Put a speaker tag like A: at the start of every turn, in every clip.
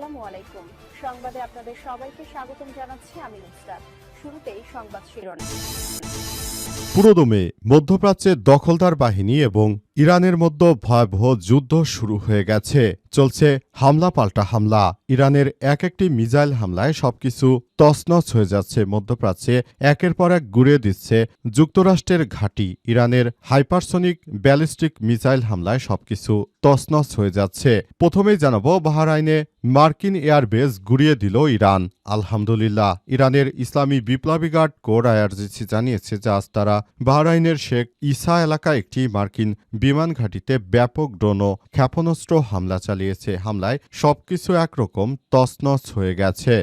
A: আসসালামু আলাইকুম। সংবাদে আপনাদের সবাইকে স্বাগতম জানাচ্ছি আমি নুসরাত। শুরুতেই সংবাদ শিরোনাম।
B: পুরোদমে মধ্যপ্রাচ্যের দখলদার বাহিনী এবং ইরানের মধ্যে ভয়াবহ যুদ্ধ শুরু হয়ে গেছে। চলছে হামলা পাল্টা হামলা। ইরানের একটি মিসাইল হামলায় সবকিছু তছনছ হয়ে যাচ্ছে। মধ্যপ্রাচ্যে একের পর এক গুঁড়িয়ে দিচ্ছে যুক্তরাষ্ট্রের ঘাঁটি। ইরানের হাইপারসনিক ব্যালিস্টিক মিসাইল হামলায় সবকিছু তছনছ হয়ে যাচ্ছে। প্রথমেই জানাবো, বাহরাইনে মার্কিন এয়ারবেস গুঁড়িয়ে দিল ইরান। আলহামদুলিল্লাহ। ইরানের ইসলামী বিপ্লবী গার্ড কোর আইআরজিসি জানিয়েছে যে আজ তারা বাহরাইনের শেখ ইসা এলাকায় একটি মার্কিন বিমান ঘাঁটিতে ব্যাপক ড্রোন ও ক্ষেপণাস্ত্র হামলা চালিয়েছে। হামলায় সবকিছু একরকম তছনছ হয়ে গেছে।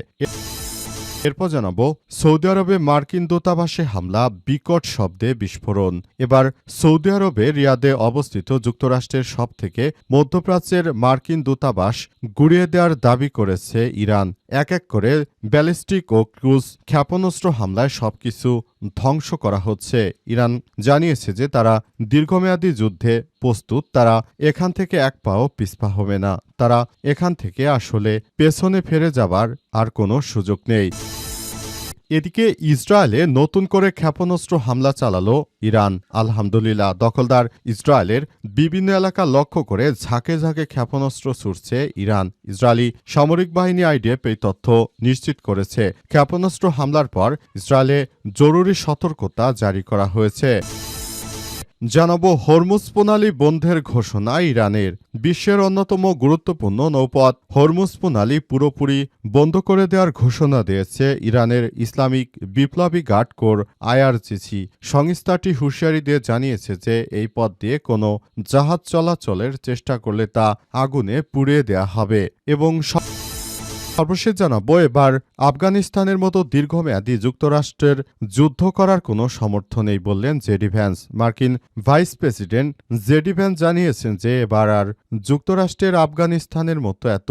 B: এরপর জানাবো, সৌদি আরবে মার্কিন দূতাবাসে হামলা, বিকট শব্দে বিস্ফোরণ। এবার সৌদি আরবে রিয়াদে অবস্থিত যুক্তরাষ্ট্রের সবথেকে মধ্যপ্রাচ্যের মার্কিন দূতাবাস গুঁড়িয়ে দেওয়ার দাবি করেছে ইরান। এক এক করে ব্যালিস্টিক ও ক্রুজ ক্ষেপণাস্ত্র হামলায় সবকিছু ধ্বংস করা হচ্ছে। ইরান জানিয়েছে যে তারা দীর্ঘমেয়াদী যুদ্ধে প্রস্তুত। তারা এখান থেকে এক পাও পিছপা হবে না। তারা এখান থেকে আসলে পেছনে ফিরে যাবার আর কোনো সুযোগ নেই। এদিকে ইসরায়েলে নতুন করে ক্ষেপণাস্ত্র হামলা চালালো ইরান। আলহামদুলিল্লাহ। দখলদার ইসরায়েলের বিভিন্ন এলাকা লক্ষ্য করে ঝাঁকে ঝাঁকে ক্ষেপণাস্ত্র ছুড়ছে ইরান। ইসরায়েলি সামরিক বাহিনী আইডিএফ এই তথ্য নিশ্চিত করেছে। ক্ষেপণাস্ত্র হামলার পর ইসরায়েলে জরুরি সতর্কতা জারি করা হয়েছে। জানাবো, হরমুজ প্রণালী বন্ধের ঘোষণা ইরানের। বিশ্বের অন্যতম গুরুত্বপূর্ণ নৌপথ হরমুজ প্রণালী পুরোপুরি বন্ধ করে দেওয়ার ঘোষণা দিয়েছে ইরানের ইসলামিক বিপ্লবী গার্ড কোর আইআরজিসি। সংস্থাটি হুঁশিয়ারি দিয়ে জানিয়েছে যে এই পথ দিয়ে কোনো জাহাজ চলাচলের চেষ্টা করলে তা আগুনে পুড়িয়ে দেওয়া হবে। এবং সর্বশেষ জানাবো, এবার আফগানিস্তানের মতো দীর্ঘমেয়াদী যুক্তরাষ্ট্রের যুদ্ধ করার কোনো সমর্থন নেই বললেন জেডি ভ্যান্স। মার্কিন ভাইস প্রেসিডেন্ট জেডি ভ্যান্স জানিয়েছেন যে এবার আর যুক্তরাষ্ট্রের আফগানিস্তানের মতো এত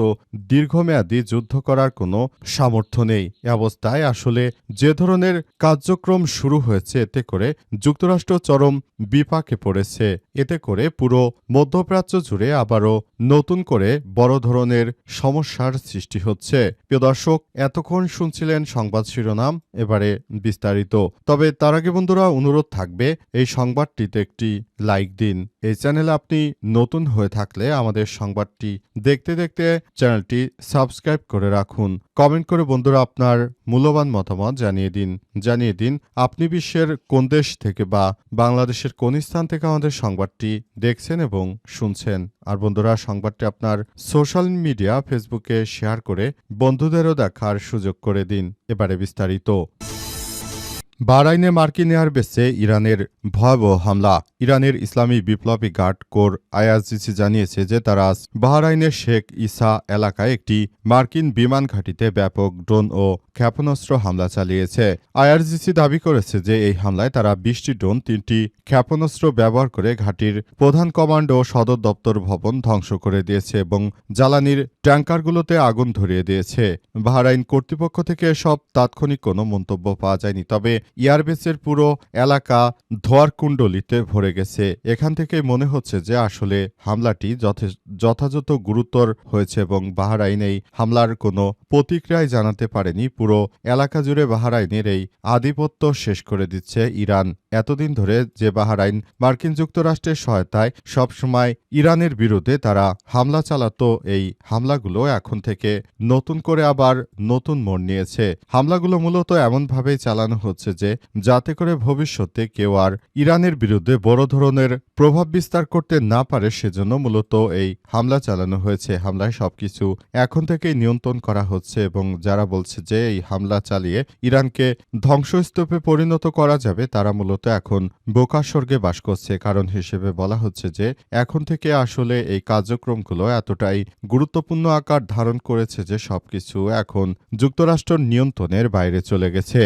B: দীর্ঘমেয়াদী যুদ্ধ করার কোনো সামর্থ্য নেই। এ অবস্থায় আসলে যে ধরনের কার্যক্রম শুরু হয়েছে, এতে করে যুক্তরাষ্ট্র চরম বিপাকে পড়েছে। এতে করে পুরো মধ্যপ্রাচ্য জুড়ে আবারও নতুন করে বড় ধরনের সমস্যার সৃষ্টি হচ্ছে। প্রিয় দর্শক, এতক্ষণ শুনছিলেন সংবাদ শিরোনাম, এবারে বিস্তারিত। তবে তার আগে বন্ধুরা অনুরোধ থাকবে, এই সংবাদটিতে একটি লাইক দিন। এই চ্যানেলে আপনি নতুন হয়ে থাকলে আমাদের সংবাদটি দেখতে দেখতে চ্যানেলটি সাবস্ক্রাইব করে রাখুন। কমেন্ট করে বন্ধুরা আপনার মূল্যবান মতামত জানিয়ে দিন আপনি বিশ্বের কোন দেশ থেকে বা বাংলাদেশের কোন স্থান থেকে আমাদের সংবাদটি দেখছেন এবং শুনছেন। আর বন্ধুরা, সংবাদটি আপনার সোশ্যাল মিডিয়া ফেসবুকে শেয়ার করে বন্ধুদেরও দেখার সুযোগ করে দিন। এবারে বিস্তারিত। বাহরাইনে মার্কিন এয়ারবেসে ইরানের ভয়াবহ হামলা। ইরানের ইসলামী বিপ্লবী গার্ড কোর আইআরজিসি জানিয়েছে যে তারা আজ বাহরাইনের শেখ ইসা এলাকায় একটি মার্কিন বিমান ঘাঁটিতে ব্যাপক ড্রোন ও ক্ষেপণাস্ত্র হামলা চালিয়েছে। আইআরজিসি দাবি করেছে যে এই হামলায় তারা ২০টি ড্রোন, ৩টি ক্ষেপণাস্ত্র ব্যবহার করে ঘাঁটির প্রধান কমান্ড ও সদর দপ্তর ভবন ধ্বংস করে দিয়েছে এবং জ্বালানির ট্যাঙ্কারগুলোতে আগুন ধরিয়ে দিয়েছে। বাহরাইন কর্তৃপক্ষ থেকে এসব তাৎক্ষণিক কোনো মন্তব্য পাওয়া যায়নি। তবে এয়ারবেসের পুরো এলাকা ধোঁয়ার কুণ্ডলিতে ভরে গেছে। এখান থেকে মনে হচ্ছে যে আসলে হামলাটি যথাযথ গুরুতর হয়েছে এবং বাহরাইন এই হামলার কোনো প্রতিক্রিয়ায় জানাতে পারেনি। পুরো এলাকা জুড়ে বাহরাইনের এই আধিপত্য শেষ করে দিচ্ছে ইরান। এতদিন ধরে যে বাহরাইন মার্কিন যুক্তরাষ্ট্রের সহায়তায় সবসময় ইরানের বিরুদ্ধে তারা হামলা চালাতো, এই হামলাগুলো এখন থেকে নতুন করে আবার নতুন মোড় নিয়েছে। হামলাগুলো মূলত এমনভাবেই চালানো হচ্ছে যে যাতে করে ভবিষ্যতে কেউ আর ইরানের বিরুদ্ধে বড় ধরনের প্রভাব বিস্তার করতে না পারে, সেজন্য মূলত এই হামলা চালানো হয়েছে। হামলায় সবকিছু এখন থেকেই নিয়ন্ত্রণ করা হচ্ছে এবং যারা বলছে যে এই হামলা চালিয়ে ইরানকে ধ্বংসস্তূপে পরিণত করা যাবে, তারা মূলত এখন বোকা স্বর্গে বাস করছে। কারণ হিসেবে বলা হচ্ছে যে এখন থেকে আসলে এই কার্যক্রমগুলো এতটাই গুরুত্বপূর্ণ আকার ধারণ করেছে যে সবকিছু এখন যুক্তরাষ্ট্রের নিয়ন্ত্রণের বাইরে চলে গেছে।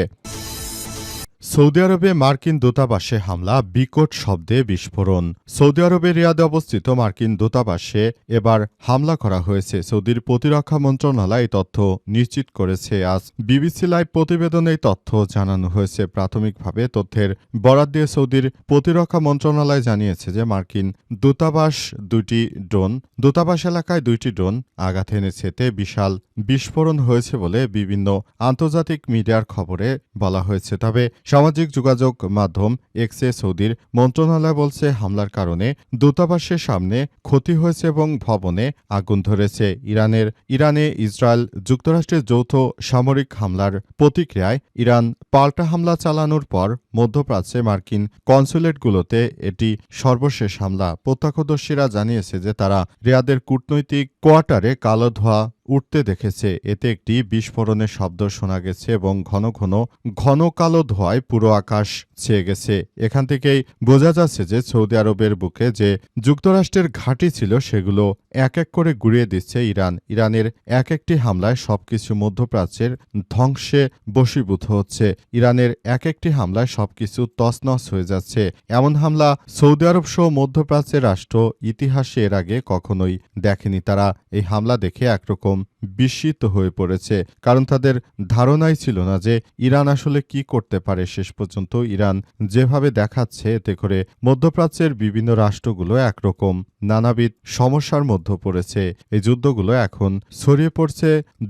B: সৌদি আরবে মার্কিন দূতাবাসে হামলা, বিকট শব্দে বিস্ফোরণ। সৌদি আরবের রিয়াদে অবস্থিত মার্কিন দূতাবাসে এবার হামলা করা হয়েছে। সৌদির প্রতিরক্ষা মন্ত্রণালয় এই তথ্য নিশ্চিত করেছে। আজ বিবিসি লাইভ প্রতিবেদনে এই তথ্য জানানো হয়েছে। প্রাথমিকভাবে তথ্যের বরাত দিয়ে সৌদির প্রতিরক্ষা মন্ত্রণালয় জানিয়েছে যে মার্কিন দূতাবাস এলাকায় 2টি ড্রোন আঘাত এনেছে। এতে বিশাল বিস্ফোরণ হয়েছে বলে বিভিন্ন আন্তর্জাতিক মিডিয়ার খবরে বলা হয়েছে। তবে সামাজিক যোগাযোগ মাধ্যম এক্সে সৌদির মন্ত্রণালয় বলছে হামলার কারণে দূতাবাসের সামনে ক্ষতি হয়েছে এবং ভবনে আগুন ধরেছে। ইরানে ইসরায়েল যুক্তরাষ্ট্রের যৌথ সামরিক হামলার প্রতিক্রিয়ায় ইরান পাল্টা হামলা চালানোর পর মধ্যপ্রাচ্যে মার্কিন কনসুলেটগুলোতে এটি সর্বশেষ হামলা। প্রত্যক্ষদর্শীরা জানিয়েছে যে তারা রিয়াদের কূটনৈতিক কোয়ার্টারে কালো ধোঁয়া উঠতে দেখেছে। এতে একটি বিস্ফোরণের শব্দ শোনা গেছে এবং ঘন কালো ধোঁয়ায় পুরো আকাশ ছেয়ে গেছে। এখান থেকেই বোঝা যাচ্ছে যে সৌদি আরবের বুকে যে যুক্তরাষ্ট্রের ঘাঁটি ছিল সেগুলো এক এক করে গুড়িয়ে দিচ্ছে ইরানের এক একটি হামলায় সবকিছু মধ্যপ্রাচ্যের ধ্বংসে বশীভূত হচ্ছে। ইরানের এক একটি হামলায় সবকিছু তছনছ হয়ে যাচ্ছে। এমন হামলা সৌদি আরব সহ মধ্যপ্রাচ্যের রাষ্ট্র ইতিহাসে এর আগে কখনোই দেখেনি। তারা এই হামলা দেখে একরকম বিস্মিত হয়ে পড়েছে, কারণ তাদের ধারণাই ছিল না যে ইরান আসলে কি করতে পারে। শেষ পর্যন্ত ইরান যেভাবে দেখাচ্ছে, এতে করে মধ্যপ্রাচ্যের বিভিন্ন রাষ্ট্রগুলো একরকম নানাবিধ সমস্যার মধ্যে পড়েছে। এই যুদ্ধগুলো এখন ছড়িয়ে পড়ছে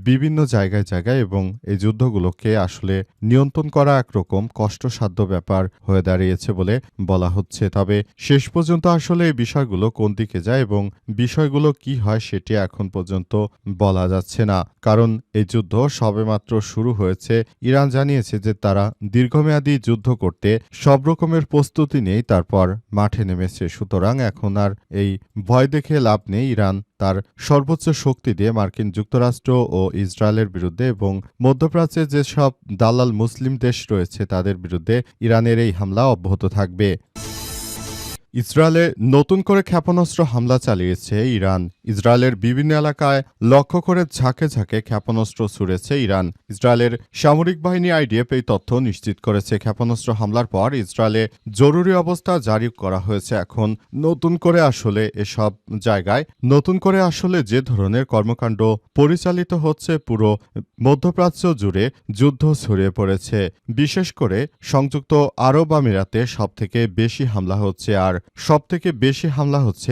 B: বিভিন্ন জায়গায় এবং এই যুদ্ধগুলোকে আসলে নিয়ন্ত্রণ করা একরকম কষ্টসাধ্য ব্যাপার হয়ে দাঁড়িয়েছে বলে বলা হচ্ছে। তবে শেষ পর্যন্ত আসলে এই বিষয়গুলো কোন দিকে যায় এবং বিষয়গুলো কি হয় সেটি এখন পর্যন্ত বলা যাচ্ছে না, কারণ এই যুদ্ধ সবেমাত্র শুরু হয়েছে। ইরান জানিয়েছে যে তারা দীর্ঘমেয়াদী যুদ্ধ করতে সব রকমের প্রস্তুতি নেই, তারপর মাঠে নেমেছে। সুতরাং এখন আর এই ভয় দেখে লাভ নেই। ইরান তার সর্বোচ্চ শক্তি দিয়ে মার্কিন যুক্তরাষ্ট্র ও ইসরায়েলের বিরুদ্ধে এবং মধ্যপ্রাচ্যে যেসব দালাল মুসলিম দেশ রয়েছে তাদের বিরুদ্ধে ইরানের এই হামলা অব্যাহত থাকবে। ইসরায়েলে নতুন করে ক্ষেপণাস্ত্র হামলা চালিয়েছে ইরান। ইসরায়েলের বিভিন্ন এলাকায় লক্ষ্য করে ঝাঁকে ঝাঁকে ক্ষেপণাস্ত্র ছুড়েছে ইরান। ইসরায়েলের সামরিক বাহিনী আইডিএফ এই তথ্য নিশ্চিত করেছে। ক্ষেপণাস্ত্র হামলার পর ইসরায়েলে জরুরি অবস্থা জারি করা হয়েছে। এখন নতুন করে আসলে যে ধরনের কর্মকাণ্ড পরিচালিত হচ্ছে, পুরো মধ্যপ্রাচ্য জুড়ে যুদ্ধ ছড়িয়ে পড়েছে। বিশেষ করে সংযুক্ত আরব আমিরাতে সবথেকে বেশি হামলা হচ্ছে, আর সবথেকে বেশি হামলা হচ্ছে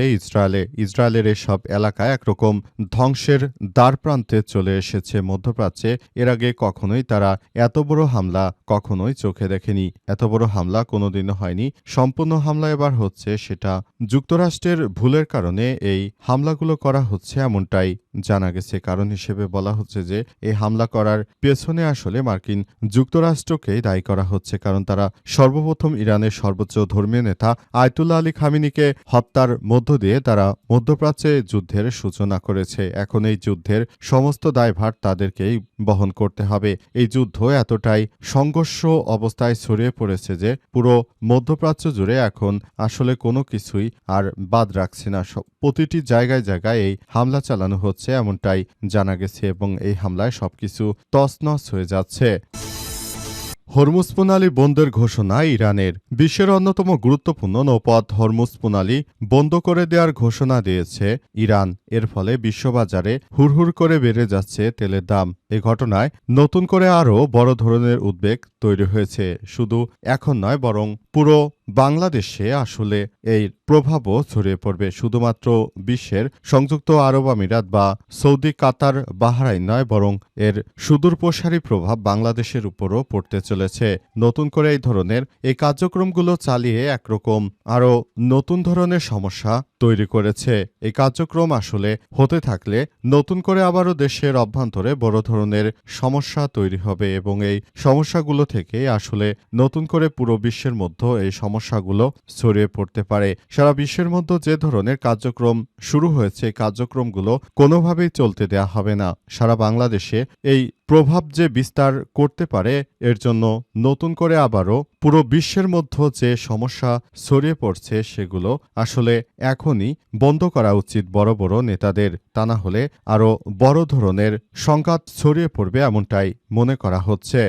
B: ইসরায়েলের এসব এলাকায় একরকম ধ্বংসের দ্বারপ্রান্তে চলে এসেছে মধ্যপ্রাচ্যে। এর আগে কখনোই তারা এত বড় হামলা কখনোই চোখে দেখেনি। এত বড় হামলা কোনোদিনও হয়নি। সম্পূর্ণ হামলা এবার হচ্ছে, সেটা যুক্তরাষ্ট্রের ভুলের কারণে এই হামলাগুলো করা হচ্ছে এমনটাই জানা গেছে। কারণ হিসেবে বলা হচ্ছে যে এই হামলা করার পেছনে আসলে মার্কিন যুক্তরাষ্ট্রকেই দায়ী করা হচ্ছে, কারণ তারা সর্বপ্রথম ইরানের সর্বোচ্চ ধর্মীয় নেতা আয়াতুল্লাহ আলী খামেনিকে হত্যার মধ্য দিয়ে তারা মধ্যপ্রাচ্যে যুদ্ধের সূচনা করেছে। এখন এই যুদ্ধের সমস্ত দায়ভার তাদেরকেই বহন করতে হবে। এই যুদ্ধ এতটাই সংঘর্ষ অবস্থায় ছড়িয়ে পড়েছে যে পুরো মধ্যপ্রাচ্য জুড়ে এখন আসলে কোনো কিছুই আর বাদ রাখছে না। প্রতিটি জায়গায় এই হামলা চালানো হচ্ছে এমনটাই জানা গেছে এবং এই হামলায় সবকিছু তছনছ হয়ে যাচ্ছে। হরমুজ প্রণালী বন্ধের ঘোষণা ইরানের। বিশ্বের অন্যতম গুরুত্বপূর্ণ নৌপথ হরমুজ প্রণালী বন্ধ করে দেওয়ার ঘোষণা দিয়েছে ইরান। এর ফলে বিশ্ববাজারে হুড়হুড় করে বেড়ে যাচ্ছে তেলের দাম। এ ঘটনায় নতুন করে আরও বড় ধরনের উদ্বেগ তৈরি হয়েছে। শুধু এখন নয়, বরং পুরো বাংলাদেশে আসলে এই প্রভাবও ছড়িয়ে পড়বে। শুধুমাত্র বিশ্বের সংযুক্ত আরব আমিরাত বা সৌদি, কাতার, বাহরাইন নয়, বরং এর সুদূর প্রসারী প্রভাব বাংলাদেশের উপরও পড়তে চলেছে। নতুন করে এই ধরনের এই কার্যক্রমগুলো চালিয়ে একরকম আরও নতুন ধরনের সমস্যা তৈরি করেছে। এই কার্যক্রম আসলে হতে থাকলে নতুন করে আবারও দেশের অভ্যন্তরে বড় ধরনের সমস্যা তৈরি হবে এবং এই সমস্যাগুলো থেকে আসলে নতুন করে পুরো বিশ্বের মধ্যে এই সমস্যাগুলো ছড়িয়ে পড়তে পারে। সারা বিশ্বের মধ্যে যে ধরনের কার্যক্রম শুরু হয়েছে, এই কার্যক্রমগুলো কোনোভাবেই চলতে দেয়া হবে না। সারা বাংলাদেশে এই প্রভাব যে বিস্তার করতে পারে, এর জন্য নতুন করে আবারও পুরো বিশ্বের মধ্যে যে সমস্যা ছড়িয়ে পড়ছে সেগুলো আসলে এখনই বন্ধ করা উচিত বড় বড় নেতাদের। তা না হলে আরও বড় ধরনের সংঘাত ছড়িয়ে পড়বে এমনটাই মনে করা হচ্ছে।